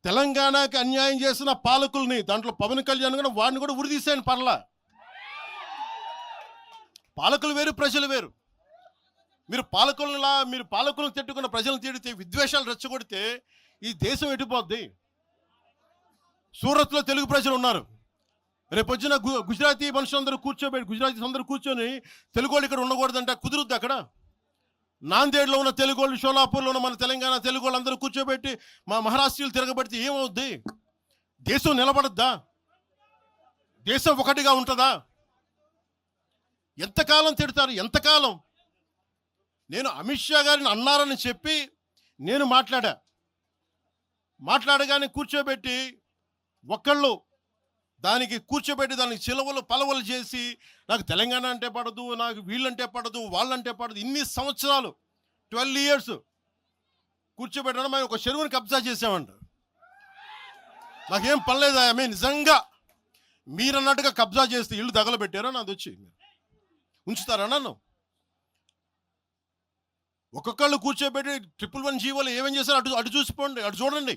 తెలంగాణకి అన్యాయం చేసిన పాలకుల్ని, దాంట్లో పవన్ కళ్యాణ్ కూడా వాడిని కూడా ఉరిదీసాను పర్లా. పాలకులు వేరు, ప్రజలు వేరు. మీరు పాలకులను తిట్టుకున్న ప్రజలను తిడితే, విద్వేషాలు రెచ్చగొడితే ఈ దేశం ఎటుపోద్ది? సూరత్లో తెలుగు ప్రజలు ఉన్నారు. రేపొచ్చిన గుజరాతీ మనుషులందరూ గుజరాతీస్ అందరూ కూర్చొని తెలుగు వాళ్ళు ఇక్కడ ఉండకూడదంటే కుదురుద్ది అక్కడ? నాందేడ్లో ఉన్న తెలుగు వాళ్ళు, షోలాపూర్లో ఉన్న మన తెలంగాణ తెలుగు వాళ్ళు అందరూ కూర్చోబెట్టి మా మహారాష్ట్రీయులు తిరగబెడితే ఏమవుద్ది? దేశం నిలబడద్దా? దేశం ఒకటిగా ఉంటుందా? ఎంతకాలం తిడతారు? ఎంతకాలం? నేను అమిత్ షా గారిని అన్నారని చెప్పి నేను మాట్లాడగానే కూర్చోబెట్టి ఒకళ్ళు దానికి చిలవలు పలవలు చేసి నాకు తెలంగాణ అంటే పడదు, నాకు వీళ్ళంటే పడదు, వాళ్ళంటే పడదు, ఇన్ని సంవత్సరాలు 12 years కూర్చోబెట్టడం. మేము ఒక చెరువుని కబ్జా చేసామంట. నాకేం పనిలేదా? నిజంగా మీరన్నట్టుగా కబ్జా చేస్తే ఇల్లు తగలబెట్టారా? నాది వచ్చి ఉంచుతారా నన్ను? ఒక్కొక్కళ్ళు కూర్చోబెట్టి 111 జీవోలు ఏమేం చేశారు అటు చూసిపోండి, అటు చూడండి.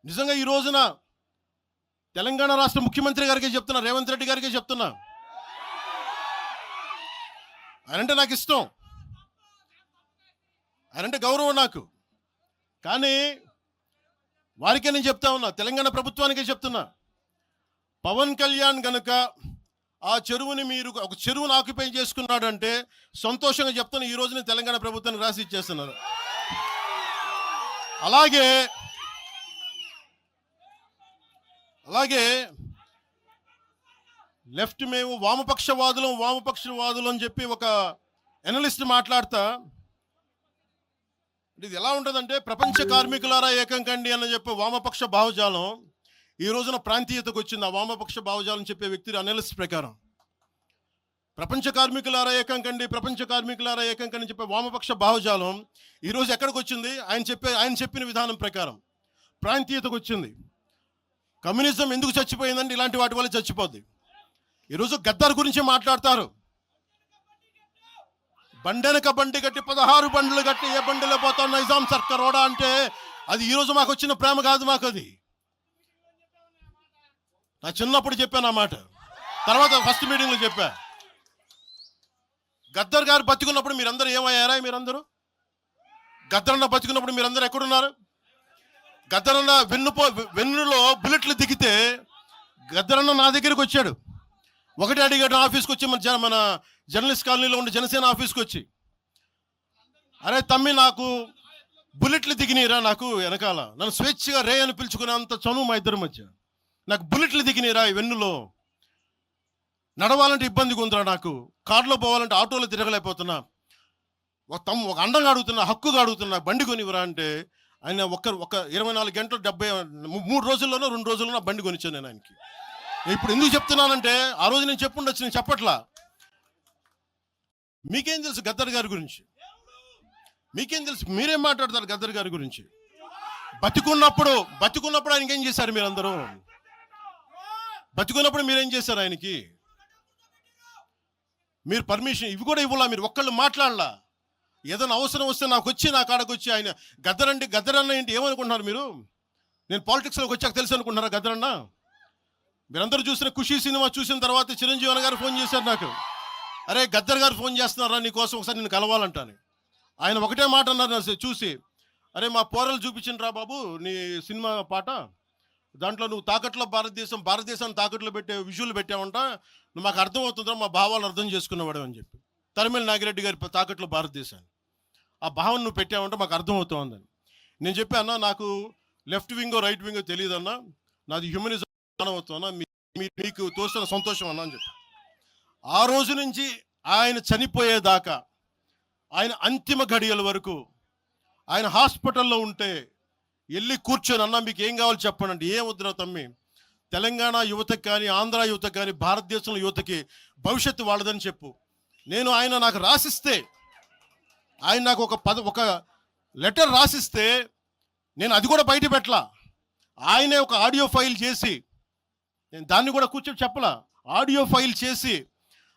నిజంగా ఈ రోజున తెలంగాణ రాష్ట్ర ముఖ్యమంత్రి గారికి చెప్తున్నా, రేవంత్ రెడ్డి గారికి చెప్తున్నా, ఆయనంటే నాకు ఇష్టం, ఆయనంటే గౌరవం నాకు. కానీ వారికే నేను చెప్తా ఉన్నా, తెలంగాణ ప్రభుత్వానికే చెప్తున్నా, పవన్ కళ్యాణ్ గనుక ఆ చెరువుని ఒక చెరువును ఆక్యుపై చేసుకున్నాడంటే సంతోషంగా చెప్తున్నా, ఈ రోజున తెలంగాణ ప్రభుత్వానికి రాసి ఇచ్చేస్తున్నారు. అలాగే లెఫ్ట్ మేము వామపక్షవాదులు అని చెప్పి ఒక ఎనలిస్ట్ మాట్లాడతా, ఇది ఎలా ఉంటుందంటే, ప్రపంచ కార్మికులారా ఏకం కండి అని చెప్పే వామపక్ష భావజాలం ఈ రోజున ప్రాంతీయతకు వచ్చింది. ఆ వామపక్ష భావజాలం చెప్పే వ్యక్తి అనలిస్ట్ ప్రకారం ప్రపంచ కార్మికులారా ఏకం కండి చెప్పే వామపక్ష భావజాలం ఈరోజు ఎక్కడికి వచ్చింది? ఆయన చెప్పిన విధానం ప్రకారం ప్రాంతీయతకు వచ్చింది. కమ్యూనిజం ఎందుకు చచ్చిపోయిందంటే ఇలాంటి వాటి వల్ల చచ్చిపోద్ది. ఈరోజు గద్దర్ గురించి మాట్లాడతారు. బండెనక బండి కట్టి 16 బండ్లు కట్టి ఏ బండిలో పోతాం నైజాం సర్కార్ ఓడా అంటే అది ఈరోజు మాకు వచ్చిన ప్రేమ కాదు. మాకు అది నా చిన్నప్పుడు చెప్పాను ఆ మాట, తర్వాత ఫస్ట్ మీటింగ్లో చెప్పా. గద్దర్ గారు బతికున్నప్పుడు మీరందరూ ఏమయ్యారా? గద్దరన్న బతికున్నప్పుడు మీరందరూ ఎక్కడున్నారు? గద్దరన్న వెన్నులో బుల్లెట్లు దిగితే గద్దరన్న నా దగ్గరికి వచ్చాడు. ఒకటి అడిగాడు ఆఫీస్కి వచ్చి, మన జర్నలిస్ట్ కాలనీలో ఉండే జనసేన ఆఫీస్కి వచ్చి, అరే తమ్మి నాకు బుల్లెట్లు దిగినీరా, నాకు వెనకాల నన్ను స్వేచ్ఛగా రే అని పిలుచుకునే అంత చనువు మా ఇద్దరి మధ్య, నాకు బుల్లెట్లు దిగినీరా ఈ వెన్నులో, నడవాలంటే ఇబ్బందిగా ఉందిరా, నాకు కారులో పోవాలంటే ఆటోలో తిరగలేకపోతున్నా, ఒక అండంగా అడుగుతున్నా, హక్కుగా అడుగుతున్నా, బండి కొనివరా అంటే ఆయన ఒక 24 గంటలు 3 రోజుల్లోనో 2 రోజుల్లోనో బండి కొనిచ్చాను నేను ఆయనకి. ఇప్పుడు ఎందుకు చెప్తున్నానంటే, ఆ రోజు నేను చెప్పుండొచ్చు, నేను చెప్పట్లా. మీకేం తెలుసు గద్దర్ గారి గురించి? మీకేం తెలుసు? మీరేం మాట్లాడతారు గద్దర్ గారి గురించి? బతికున్నప్పుడు ఆయనకి ఏం చేశారు? మీరందరూ బతికున్నప్పుడు మీరేం చేశారు ఆయనకి? మీరు పర్మిషన్ ఇవి కూడా ఇవ్వాలా? మీరు ఒక్కళ్ళు మాట్లాడలా? ఏదైనా అవసరం వస్తే నా కాడకు వచ్చి ఆయన గద్దరన్న ఏంటి ఏమనుకుంటున్నారు మీరు? నేను పాలిటిక్స్లోకి వచ్చాక తెలుసు అనుకుంటున్నారా గద్దరన్న? మీరందరూ చూసిన ఖుషీ సినిమా చూసిన తర్వాత చిరంజీవి గారు ఫోన్ చేశారు నాకు, అరే గద్దర్ గారు ఫోన్ చేస్తున్నారా నీకోసం, ఒకసారి నేను కలవాలంటాను. ఆయన ఒకటే మాట అన్నారు చూసి, అరే మా పోరలు చూపించిన బాబు నీ సినిమా పాట, దాంట్లో నువ్వు భారతదేశాన్ని తాకట్లో పెట్టే విజువల్ పెట్టావంట, నువ్వు మాకు అర్థమవుతుందా, మా భావాలు అర్థం చేసుకున్నవాడు అని చెప్పి. తరిమేల నాగిరెడ్డి గారి తాకట్లో భారతదేశాన్ని ఆ భావన నువ్వు పెట్టావంటే మాకు అర్థమవుతోందని నేను చెప్పాను. నాకు లెఫ్ట్ వింగో రైట్ వింగో తెలియదన్నా, నాది హ్యూమనిజం అవుతున్నా, మీకు తోసిన సంతోషం అన్నా అని చెప్పి. ఆ రోజు నుంచి ఆయన చనిపోయేదాకా, ఆయన అంతిమ గడియల వరకు ఆయన హాస్పిటల్లో ఉంటే వెళ్ళి కూర్చొని, అన్నా మీకు ఏం కావాలి చెప్పండి అంటే, ఏం వద్దురా తమ్మి, తెలంగాణ యువతకి కానీ ఆంధ్ర యువతకి కానీ భారతదేశంలో యువతకి భవిష్యత్తు వాళ్ళదని చెప్పు. ఆయన నాకు రాసిస్తే, ఆయన నాకు ఒక లెటర్ రాసిస్తే నేను అది కూడా బయట పెట్టలా. ఆయనే ఒక ఆడియో ఫైల్ చేసి, నేను దాన్ని కూడా కూర్చొని చెప్పలా, ఆడియో ఫైల్ చేసి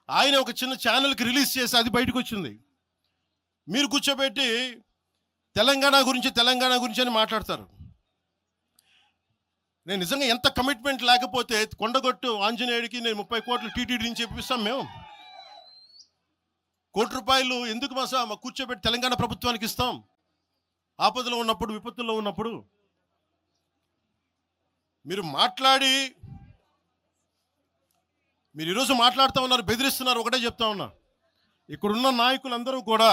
ఆయన ఒక చిన్న ఛానల్కి రిలీజ్ చేసి అది బయటకు వచ్చింది. మీరు కూర్చోబెట్టి తెలంగాణ గురించి అని మాట్లాడతారు. నేను నిజంగా ఎంత కమిట్మెంట్ లేకపోతే కొండగొట్టు ఆంజనేయుడికి నేను 30 కోట్లు టీటీడీ నుంచి ఇప్పిస్తాం మేము. ₹1 ఎందుకు మా కూర్చోబెట్టి తెలంగాణ ప్రభుత్వానికి ఇస్తాం? ఆపదలో ఉన్నప్పుడు, విపత్తుల్లో ఉన్నప్పుడు మీరు ఈరోజు మాట్లాడుతూ ఉన్నారు, బెదిరిస్తున్నారు. ఒకటే చెప్తా ఉన్నా, ఇక్కడున్న నాయకులందరూ కూడా,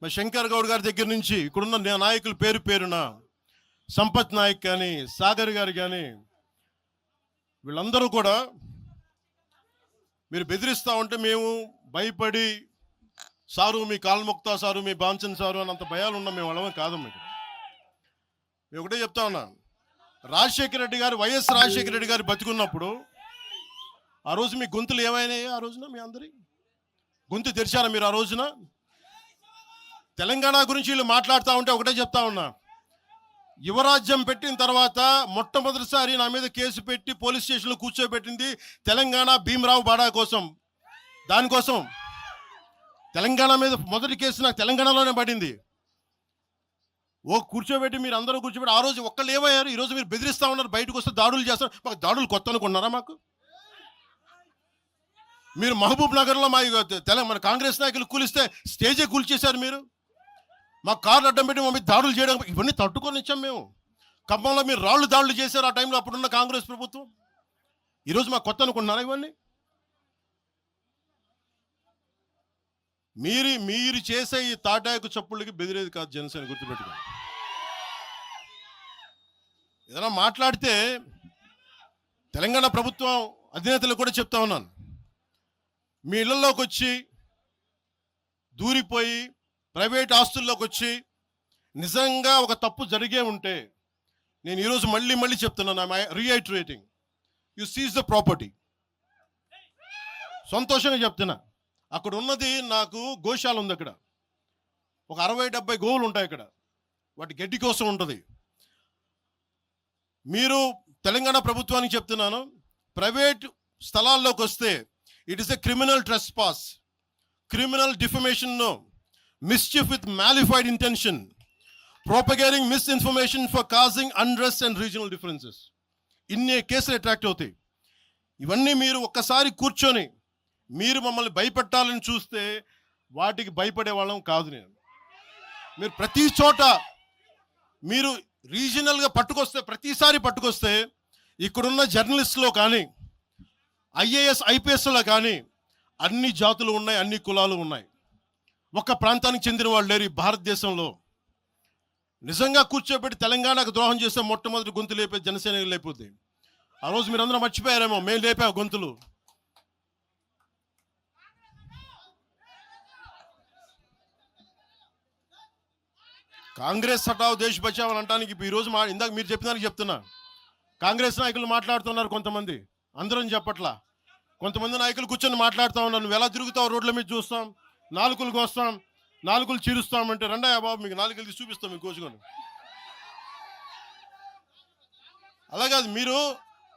మా శంకర్ గౌడ్ గారి దగ్గర నుంచి ఇక్కడున్న నాయకులు పేరున సంపత్ నాయక్ కానీ, సాగర్ గారు కానీ, వీళ్ళందరూ కూడా మీరు బెదిరిస్తూ ఉంటే మేము భయపడి, సారు మీ కాలు మొక్తా సారు, మీ బాంచన్ సారు అని అంత భయాలు ఉన్నాం. మేము వాళ్ళమే కాదమ్మా. మేము ఒకటే చెప్తా ఉన్నా, వైఎస్ రాజశేఖర రెడ్డి గారు బతికున్నప్పుడు ఆ రోజు మీ గొంతులు ఏమైనాయి? ఆ రోజున మీ అందరి గొంతు తెరిచారా మీరు? ఆ రోజున తెలంగాణ గురించి వీళ్ళు మాట్లాడుతూ ఉంటే ఒకటే చెప్తా ఉన్నా, యువరాజ్యం పెట్టిన తర్వాత మొట్టమొదటిసారి నా మీద కేసు పెట్టి పోలీస్ స్టేషన్లో కూర్చోబెట్టింది తెలంగాణ భీమరావు బాడా కోసం. దానికోసం తెలంగాణ మీద మొదటి కేసు నాకు తెలంగాణలోనే పడింది. కూర్చోబెట్టి మీరు అందరూ కూర్చోబెట్టి ఆ రోజు ఒక్కళ్ళు ఏమయ్యారు? ఈరోజు మీరు బెదిరిస్తూ ఉన్నారు, బయటకు వస్తే దాడులు చేస్తారు. మాకు దాడులు కొత్త అనుకున్నారా? మీరు మహబూబ్ నగర్లో మన కాంగ్రెస్ నాయకులు కూలిస్తే స్టేజే కూల్చేశారు మీరు. మా కార్లు అడ్డం పెట్టి మా మీద దాడులు చేయడం, ఇవన్నీ తట్టుకొని ఇచ్చాం మేము. ఖమ్మంలో మీరు దాడులు చేశారు ఆ టైంలో, అప్పుడున్న కాంగ్రెస్ ప్రభుత్వం. ఈరోజు మాకు కొత్త అనుకుంటున్నారా ఇవన్నీ? మీరు చేసే ఈ తాటాకు చప్పుళ్ళకి బెదిరేది కాదు జనసేన, గుర్తుపెట్టుకోండి. ఏదైనా మాట్లాడితే తెలంగాణ ప్రభుత్వం అధినేతలు కూడా చెప్తా ఉన్నాను, మీ ఇళ్లలోకి వచ్చి దూరిపోయి ప్రైవేట్ ఆస్తుల్లోకి వచ్చి నిజంగా ఒక తప్పు జరిగే ఉంటే, నేను ఈరోజు మళ్ళీ చెప్తున్నాను, రీఐటరేటింగ్, యు సీజ్ ద ప్రాపర్టీ. సంతోషంగా చెప్తున్నా. అక్కడ ఉన్నది నాకు గోశాల ఉంది. అక్కడ ఒక 60-70 గోవులు ఉంటాయి. అక్కడ వాటి గడ్డి కోసం ఉంటుంది. మీరు తెలంగాణ ప్రభుత్వానికి చెప్తున్నాను, ప్రైవేట్ స్థలాల్లోకి వస్తే it is a criminal trespass, criminal defamation, mischief with mala fide intention, propagating misinformation for causing unrest and regional differences. ఇన్ని కేసులు అట్రాక్ట్ అవుతాయి. ఇవన్నీ మీరు ఒక్కసారి కూర్చొని మీరు మమ్మల్ని భయపెట్టాలని చూస్తే వాటికి భయపడే వాళ్ళం కాదు. మీరు ప్రతి చోట మీరు రీజనల్గా ప్రతిసారి పట్టుకొస్తే ఇక్కడున్న జర్నలిస్టులో కానీ, IAS IPSలో కానీ అన్ని జాతులు ఉన్నాయి, అన్ని కులాలు ఉన్నాయి. ఒక్క ప్రాంతానికి చెందిన వాళ్ళు లేరు ఈ భారతదేశంలో. నిజంగా కూర్చోబెట్టి తెలంగాణకు ద్రోహం చేస్తే మొట్టమొదటి గొంతు లేపే జనసేన లేకపోతే. ఆ రోజు మీరందరూ మర్చిపోయారేమో, మేము లేపా గొంతులు. కాంగ్రెస్ హటావ్ దేశ్ బచావ్ అని అంటానికి ఈరోజు ఇందాక మీరు చెప్పినానికి చెప్తున్నా, కాంగ్రెస్ నాయకులు మాట్లాడుతున్నారు కొంతమంది, అందరం చెప్పట్లా. కొంతమంది నాయకులు కూర్చొని మాట్లాడుతూ ఉన్నారు, నువ్వు ఎలా తిరుగుతావు రోడ్ల మీద చూస్తాం, నాలుకలకు వస్తాం, నాలుకలు చీరుస్తామంటే రండయ్యా బాబు మీకు నాలుకలు తీసి చూపిస్తాం మీకు కోసుకొని. అలాగే మీరు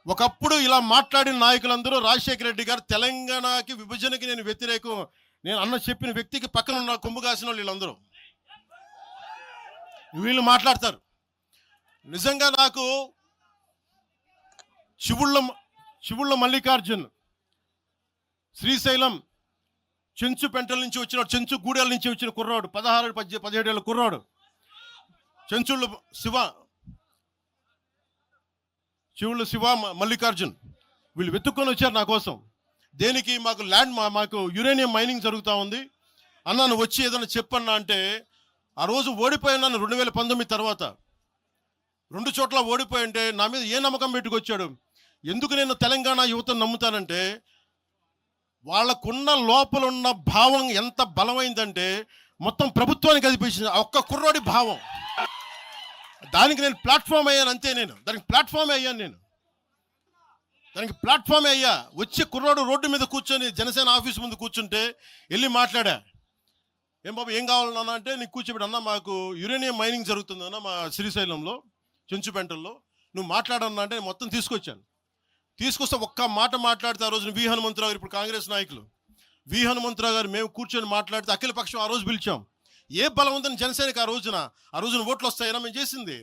ఒకప్పుడు ఇలా మాట్లాడిన నాయకులందరూ రాజశేఖర రెడ్డి గారు తెలంగాణకి విభజనకి నేను వ్యతిరేకం నేను చెప్పిన వ్యక్తికి పక్కన ఉన్న కొమ్ము కాసిన వీళ్ళందరూ మాట్లాడతారు. నిజంగా నాకు శివుళ్ళ మల్లికార్జున్, శ్రీశైలం చెంచు పెంటల నుంచి వచ్చినాడు, చెంచు గూడెల నుంచి వచ్చిన కుర్రాడు, 16-17 ఏళ్ళ కుర్రాడు, శివుళ్ళు శివ మల్లికార్జున్, వీళ్ళు వెతుక్కొని వచ్చారు నా కోసం. దేనికి? మాకు యురేనియం మైనింగ్ జరుగుతూ ఉంది అన్నా, నువ్వు వచ్చి ఏదైనా చెప్పన్నా అంటే, ఆ రోజు ఓడిపోయినాను 2019 తర్వాత 2 చోట్ల ఓడిపోయి ఉంటే నా మీద ఏ నమ్మకం పెట్టుకొచ్చాడు. ఎందుకు నేను తెలంగాణ యువతను నమ్ముతానంటే, వాళ్ళకున్న లోపల ఉన్న భావం ఎంత బలమైందంటే మొత్తం ప్రభుత్వానికి అదిపించింది ఒక్క కుర్రోడి భావం. దానికి నేను ప్లాట్ఫామ్ అయ్యాను అంతే. దానికి ప్లాట్ఫామే అయ్యా. వచ్చి కుర్రోడు రోడ్డు మీద కూర్చొని జనసేన ఆఫీస్ ముందు కూర్చుంటే వెళ్ళి మాట్లాడా, ఏం బాబు ఏం కావాలన్నా అంటే, నీకు కూర్చోబెట్టి అన్న మాకు యురేనియం మైనింగ్ జరుగుతుందన్న మా శ్రీశైలంలో చెంచుపెంటల్లో, నువ్వు మాట్లాడన్నా అంటే మొత్తం తీసుకొస్తే ఒక్క మాట మాట్లాడితే ఆ రోజు వి హనుమంతరావు గారు, ఇప్పుడు కాంగ్రెస్ నాయకులు వి హనుమంతరావు గారు, మేము కూర్చొని మాట్లాడితే అఖిల పక్షం ఆ రోజు పిలిచాం. ఏ బలం ఉందని జనసేనకి ఆ రోజున ఓట్లు వస్తాయన్నా మేము చేసింది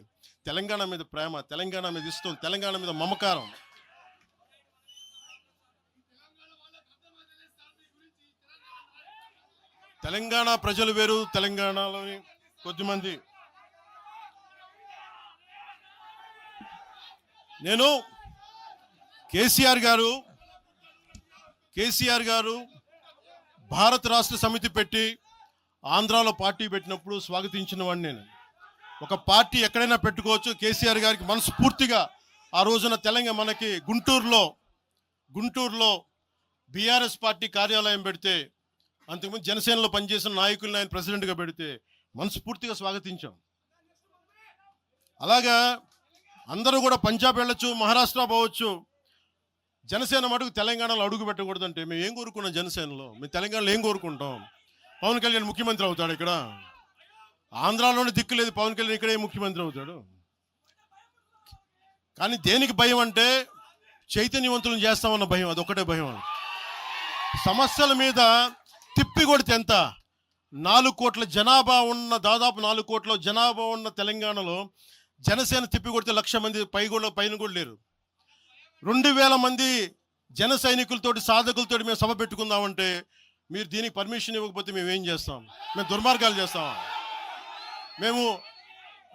తెలంగాణ మీద ప్రేమ, తెలంగాణ మీద ఇష్టం, తెలంగాణ మీద మమకారం. తెలంగాణ ప్రజలు వేరు, తెలంగాణలోని కొద్దిమంది. నేను కేసీఆర్ గారు భారత రాష్ట్ర సమితి పెట్టి ఆంధ్రాలో పార్టీ పెట్టినప్పుడు స్వాగతించిన వాడిని నేను. ఒక పార్టీ ఎక్కడైనా పెట్టుకోవచ్చు. కేసీఆర్ గారికి మనస్ఫూర్తిగా ఆ రోజున తెలంగాణ మనకి గుంటూరులో బీఆర్ఎస్ పార్టీ కార్యాలయం పెడితే, అంతకుముందు జనసేనలో పనిచేసిన నాయకుల్ని ఆయన ప్రెసిడెంట్గా పెడితే మనస్ఫూర్తిగా స్వాగతించాం. అలాగా అందరూ కూడా పంజాబ్ వెళ్ళొచ్చు, మహారాష్ట్ర పోవచ్చు. జనసేన మటుకు తెలంగాణలో అడుగు పెట్టకూడదంటే మేము ఏం కోరుకున్నాం? జనసేనలో మేము తెలంగాణలో ఏం కోరుకుంటాం? పవన్ కళ్యాణ్ ముఖ్యమంత్రి అవుతాడు ఇక్కడ. ఆంధ్రాలోనే దిక్కు లేదు, పవన్ కళ్యాణ్ ఇక్కడే ముఖ్యమంత్రి అవుతాడు. కానీ దేనికి భయం అంటే చైతన్యవంతులను చేస్తామన్న భయం, అదొక్కటే భయం. సమస్యల మీద తిప్పి కొడితే ఎంత? 4 కోట్ల జనాభా ఉన్న, దాదాపు 4 కోట్ల జనాభా ఉన్న తెలంగాణలో జనసేన తిప్పి కొడితే 1,00,000 మంది పైన కూడా లేరు. 2,000 మంది జన సైనికులతోటి, సాధకులతోటి మేము సభ పెట్టుకుందామంటే మీరు దీనికి పర్మిషన్ ఇవ్వకపోతే మేము ఏం చేస్తాం? మేము దుర్మార్గాలు చేస్తామా? మేము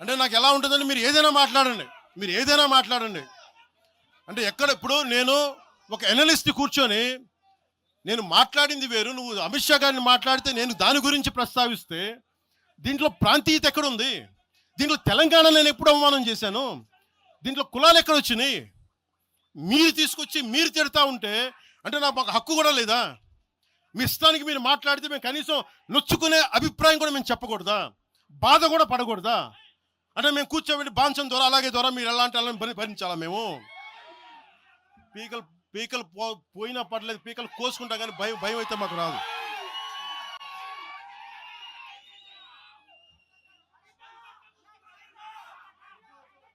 అంటే నాకు ఎలా ఉంటుందంటే మీరు ఏదైనా మాట్లాడండి అంటే ఎక్కడ. ఇప్పుడు నేను ఒక ఎనలిస్ట్ కూర్చొని నేను మాట్లాడింది వేరు, నువ్వు అమిత్ షా గారిని మాట్లాడితే నేను దాని గురించి ప్రస్తావిస్తే దీంట్లో ప్రాంతీయత ఎక్కడుంది? దీంట్లో తెలంగాణ నేను ఎప్పుడు అవమానం చేశాను? దీంట్లో కులాలు ఎక్కడ వచ్చినాయి? మీరు తీసుకొచ్చి మీరు తిడతా ఉంటే అంటే నాకు హక్కు కూడా లేదా? మీ ఇష్టానికి మీరు మాట్లాడితే మేము కనీసం నొచ్చుకునే అభిప్రాయం కూడా మేము చెప్పకూడదా? బాధ కూడా పడకూడదా? అంటే మేము కూర్చోబెట్టి బాంచం ద్వారా అలాగే ద్వారా మీరు ఎలాంటి వాళ్ళని భరించాలా? మేము పీకలు పోయినా పర్లేదు, పీకలు కోసుకుంటాం, కానీ భయం అయితే మాకు రాదు.